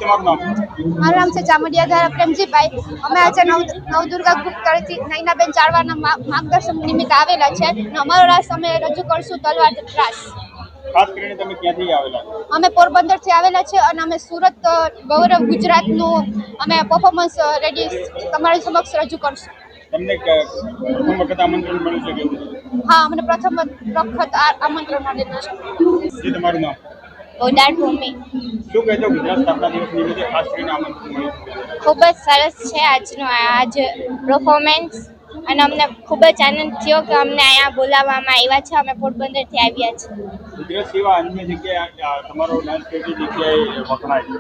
મારું નામ છે ચામુંડિયા ધારા પ્રેમજીભાઈ. અમે આજે નવદુર્ગા ગ્રુપ તરફથી નૈનાબેન ચારવાના માર્ગદર્શન નિમિત્તે આવેલા છે. અમારો રાસ અમે રજૂ કરશું તલવાર રાસ. ખાસ કરીને તમે ક્યાંથી આવેલા છો? અમે પોરબંદરથી આવેલા છે અને અમે સુરત ગૌરવ ગુજરાતનું અમે પરફોર્મન્સ રેડી તમારી સમક્ષ રજૂ કરશું. તમને પ્રથમ વખત આમંત્રણ મળ્યું છે કે? હા, અમને પ્રથમ વખત આમંત્રણ મળેલું છે. જી, તમારું નામ? ઉદાર ભૂમિ. શું કહેજો ગુજરાત સ્થાપના દિવસ નિમિત્તે ખાસ કરીને આમંત્રણ મળ્યું? ખૂબ જ સરસ છે આજ પરફોર્મન્સ અને અમને ખૂબ જ આનંદ થયો કે અમને અહીંયા બોલાવવામાં આવ્યા છે. અમે પોરબંદરથી આવ્યા છીએ. ગુજરાત સિવાય અન્ય જગ્યાએ તમારો ડાન્સ કઈ જગ્યાએ વખણાય છે?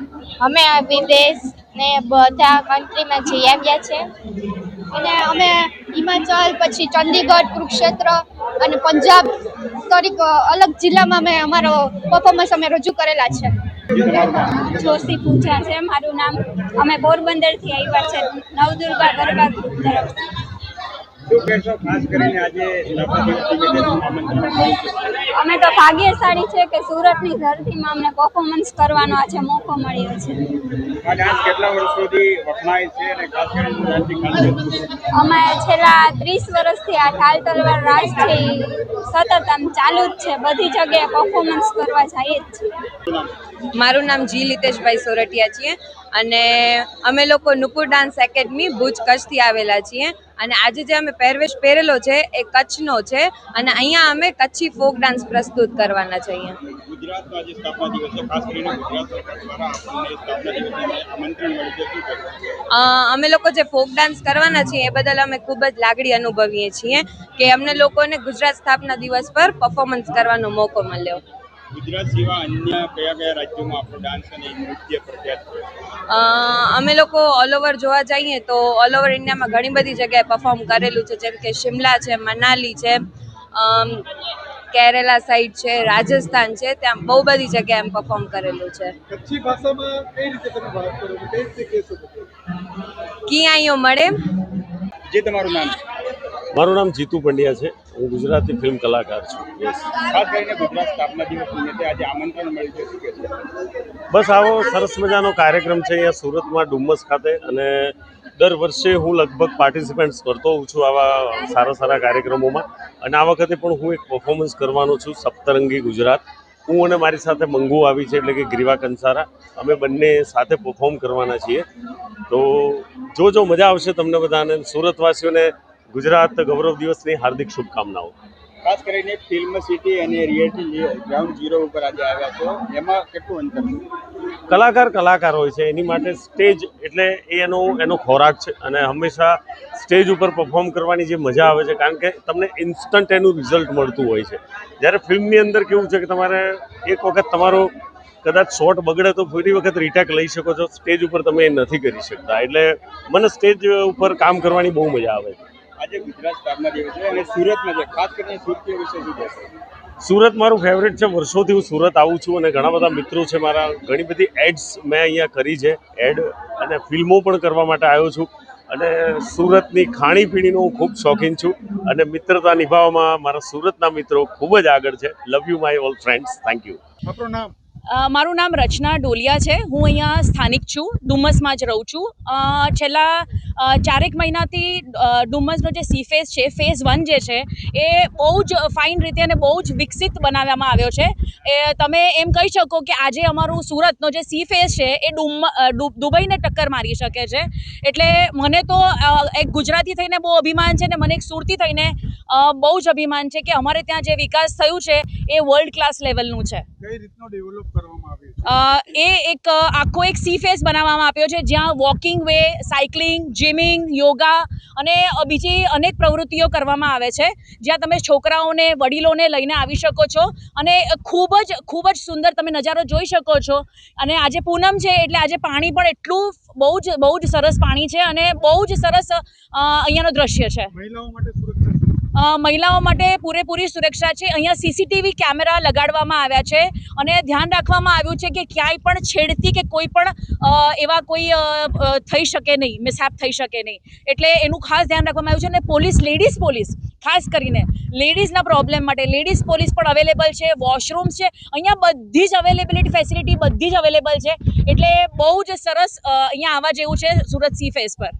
અમે વિદેશ ને બધા કન્ટ્રીમાં જઈ આવ્યા છે અને અમે હિમાચલ પછી ચંદીગઢ, કુરુક્ષેત્ર અને પંજાબ તરીકે અલગ જિલ્લામાં અમે અમારો પરફોર્મન્સ અમે રજૂ કરેલા છે. જોશી પૂજા છે મારું નામ. અમે પોરબંદરથી આવ્યા છે નવદુર્ગા ગરબા ગ્રુપ તરફથી. શું કહેશો ખાસ કરીને આજે સ્થાપના દિવસ નિમિત્તે આમંત્રણ મળ્યું છે? અમે તો ભાગ્યશાળી છે કે સુરતની ધરતીમાં અમને પરફોર્મન્સ કરવાનો આજે મોકો મળ્યો છે. આ ડાન્સ કેટલા વર્ષોથી વખણાય છે અને ખાસ કરીને ડાન્સની ખાસિયત? અમે છેલ્લા 30 વર્ષથી આ ઢાલ તલવાર રાસ છે સતત આમ ચાલુ જ છે. બધી જગ્યાએ પરફોર્મન્સ કરવા જઈએ જ છીએ. મારું નામ જી લીતેશભાઈ સોરઠિયા છીએ અને અમે લોકો નુપુર ડાન્સ એકેડમી ભુજ કચ્છથી આવેલા છીએ અને આજે જે અમે પહેરવેશ પહેરેલો છે એ કચ્છનો છે અને અહીંયા અમે કચ્છી ફોક ડાન્સ પ્રસ્તુત કરવાના છે. અહીંયા ગુજરાતનો આજે સ્થાપના દિવસ છે, ખાસ કરીને ગુજરાત સરકાર દ્વારા આપણને સ્થાપના દિવસને આમંત્રણ મળ્યું છે. શું કહેશો? અમે લોકો જે ફોક ડાન્સ કરવાના છીએ એ બદલ અમે ખૂબ જ લાગણી અનુભવીએ છીએ કે અમને લોકોને ગુજરાત સ્થાપના દિવસ પર પરફોર્મન્સ કરવાનો મોકો મળ્યો. ગુજરાત સિવાય અન્ય કયા રાજ્યોમાં આપણો ડાન્સ અને નૃત્ય પ્રખ્યાત છે? અમે લોકો ઓલ ઓવર જોવા જઈએ તો ઓલ ઓવર ઇન્ડિયામાં ઘણી બધી જગ્યાએ પરફોર્મ કરેલું છે, જેમ કે શિમલા છે, મનાલી છે, કેરેલા સાઈડ છે, રાજસ્થાન છે, ત્યાં બહુ બધી જગ્યાએ એમ પરફોર્મ કરેલું છે. કચ્છી ભાષામાં કઈ રીતે તમે વાત કરો છો? કઈ રીતે કહેશો? ક્યાંયો મળે. જે તમારું નામ? મારું નામ જીતુ પંડ્યા છે. હું ગુજરાતી ફિલ્મ કલાકાર છું. ખાસ કરીને ગુજરાત સ્થાપના દિવસ નિમિત્તે આજે આમંત્રણ મળ્યું છે. શું કહેશો? બસ આવો સરસ મજાનો કાર્યક્રમ છે અહીંયા સુરતમાં ડુમ્મસ ખાતે અને દર વર્ષે હું લગભગ પાર્ટિસિપેન્ટ્સ કરતો હોઉં છું આવા સારા સારા કાર્યક્રમોમાં અને આ વખતે પણ હું એક પરફોર્મન્સ કરવાનો છું. સપ્તરંગી ગુજરાત. હું અને મારી સાથે મંગુ આવી છે, એટલે કે ગ્રીવા કંસારા. અમે બંને સાથે પરફોર્મ કરવાના છીએ. તો જો મજા આવશે તમને બધાને. સુરતવાસીઓને ગુજરાત ગૌરવ દિવસની હાર્દિક શુભકામનાઓ. ખાસ કરીને ફિલ્મ સિટી અને રિયાલિટી ગ્રાઉન્ડ ઝીરો ઉપર આજે આવ્યા છો, એમાં કેટલું અંતર છે? કલાકાર હોય છે, એની માટે સ્ટેજ એટલે એનો ખોરાક છે અને હંમેશા સ્ટેજ ઉપર પરફોર્મ કરવાની જે મજા આવે છે, કારણ કે તમને ઇન્સ્ટન્ટ એનું રિઝલ્ટ મળતું હોય છે. જ્યારે ફિલ્મની અંદર કેવું છે કે તમારે એક વખત તમારો કદાચ શોટ બગડે તો ફરી વખત રીટેક લઈ શકો છો. સ્ટેજ ઉપર તમે એ નથી કરી શકતા. એટલે મને સ્ટેજ ઉપર કામ કરવાની બહુ મજા આવે છે. આજે ગુજરાત સ્થાપના દિવસ છે અને સુરતમાં છે, ખાસ કરીને સુરતીઓ વિશે શું કહેશો? સુરત મારું ફેવરેટ છે. વર્ષોથી હું સુરત આવું છું અને ઘણા બધા મિત્રો છે મારા. ઘણી બધી એડ્સ મેં અહીંયા કરી છે, એડ અને ફિલ્મો પણ કરવા માટે આવ્યો છું અને સુરતની ખાણીપીણીનો હું ખૂબ શોખીન છું અને મિત્રતા નિભાવવામાં મારા સુરતના મિત્રો ખૂબ જ આગળ છે. Love you my all friends. Thank you. આપણું નામ? મારું નામ રચના ડોલિયા છે. હું અહીંયા સ્થાનિક છું, ડુમ્મસમાં જ રહું છું. છેલ્લા 4 મહિનાથી ડુમ્મસનો જે સી ફેઝ છે, ફેઝ 1 જે છે એ બહુ જ ફાઇન રીતે અને બહુ જ વિકસિત બનાવવામાં આવ્યો છે. એ તમે એમ કહી શકો કે આજે અમારું સુરતનો જે સી ફેઝ છે એ દુબઈને ટક્કર મારી શકે છે. એટલે મને તો એક ગુજરાતી થઈને બહુ અભિમાન છે ને મને એક સુરતી થઈને બહુ જ અભિમાન છે કે અમારે ત્યાં જે વિકાસ થયું છે એ વર્લ્ડ ક્લાસ લેવલનું છે. કઈ રીતનો ડેવલપ કરવામાં આવ્યું? એ એક આખો એક સી ફેસ બનાવવામાં આવ્યો છે, જ્યાં વોકિંગ વે, સાયકલિંગ, જિમિંગ, યોગા અને બીજી અનેક પ્રવૃત્તિઓ કરવામાં આવે છે, જ્યાં તમે છોકરાઓને, વડીલોને લઈને આવી શકો છો અને ખૂબ જ સુંદર તમે નજારો જોઈ શકો છો. અને આજે પૂનમ છે એટલે આજે પાણી પણ એટલું બહુ જ સરસ પાણી છે અને બહુ જ સરસ અહીંયાનો દ્રશ્ય છે. મહિલાઓ માટે પૂરેપૂરી સુરક્ષા છે. અહીંયા સીસીટીવી કેમેરા લગાડવામાં આવ્યા છે અને ધ્યાન રાખવામાં આવ્યું છે કે ક્યાંય પણ છેડતી કે કોઈ પણ એવા કોઈ થઈ શકે નહીં, મિસહેપ થઈ શકે નહીં. એટલે એનું ખાસ ધ્યાન રાખવામાં આવ્યું છે અને લેડીઝ પોલીસ ખાસ કરીને લેડીઝના પ્રોબ્લેમ માટે લેડીઝ પોલીસ પણ અવેલેબલ છે, વોશરૂમ્સ છે, અહીંયા બધી જ અવેલેબિલિટી ફેસિલિટી બધી જ અવેલેબલ છે. એટલે બહુ જ સરસ અહીંયા આવવા જેવું છે સુરત સી ફેસ પર.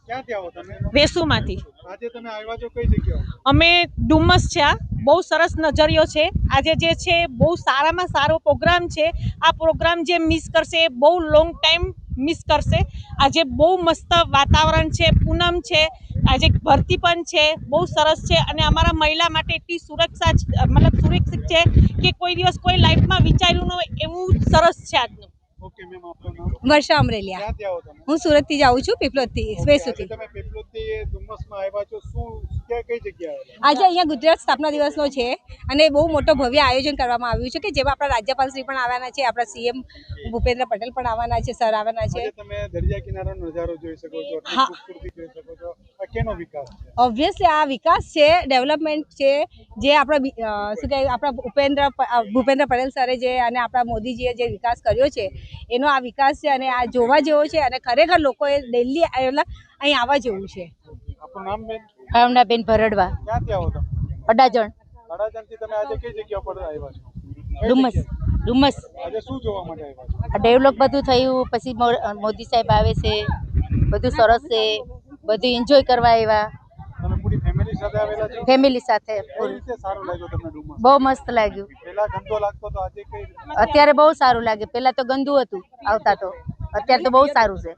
ક્યાંથી આવો તમે? વેસુમાંથી આજે તમે આવ્યા છો કઈ જગ્યાએ? અમે ડુમ્મસ છે. આ બહુ સરસ નજરિયો છે. આજે જે છે બહુ સારામાં સારો પ્રોગ્રામ છે. આ પ્રોગ્રામ જે મિસ કરશે એ બહુ લોંગ ટાઈમ મિસ કરશે. આજે બહુ મસ્ત વાતાવરણ છે, પૂનમ છે, આજે ભરતી પણ છે, બહુ સરસ છે. અને અમારા મહિલા માટે એટલી સુરક્ષા મતલબ સુરક્ષિત છે કે કોઈ દિવસ કોઈ લાઈફમાં વિચાર્યું ન હોય એવું સરસ છે આજનું. ઓકે મેમ, આપનું નામ? વર્ષા અમરેલિયા. ક્યાંથી આવો તમે? હું સુરતથી જ આવું છું, પીપલોદથી, વેસુથી. તમે પીપલોદથી ડુમ્મસમાં આવ્યા છો, શું કઈ જગ્યાએ આવ્યા? આજે અહીંયા ગુજરાત સ્થાપના દિવસનો છે અને બહુ મોટો ભવ્ય આયોજન કરવામાં આવ્યું છે કે જેમાં આપણા રાજ્યપાલ શ્રી પણ આવવાના છે, આપણા સીએમ ભૂપેન્દ્ર પટેલ પણ આવવાના છે, સર આવવાના છે. આજે તમે દરિયા કિનારાનો નજારો જોઈ શકો છો, ખૂબસૂરતી જોઈ શકો છો. આ કેનો વિકાસ છે? ઓબ્વિયસલી આ વિકાસ છે, ડેવલપમેન્ટ છે, જે આપણા શું કહે આપણા ભૂપેન્દ્ર પટેલ સરે જે અને આપણા મોદીજીએ જે વિકાસ કર્યો છે એનો આ વિકાસ છે અને આ જોવા જેવો છે અને ખરેખર લોકોએ ડેલી અહીં આવવા જેવું છે. આપનું નામ બેન? ભાવનાબેન ભરડવા, ક્યાંથી આવો તમે? અડાજણ, અડાજણથી તમે આજે કઈ જગ્યા પર આવ્યા છો? ડુમ્મસ. ડુમ્મસ આજે શું જોવા માટે આવ્યા છો? આ ડેવલપ બધું થયું, પછી મોદી સાહેબ આવે છે, બધું સરસ છે, બધું એન્જોય કરવા આવ્યા. તમે પૂરી ફેમિલી સાથે આવેલા છો? ફેમિલી સાથે. કઈ રીતે સારું લાગ્યું તમને ડુમ્મસ? બહુ મસ્ત લાગ્યું. પહેલા ગંદો લાગતો તો આજે કઈ? અત્યારે બહુ સારું લાગે. પહેલા તો ગંદુ હતું આવતા તો, અત્યારે તો બહુ સારું છે.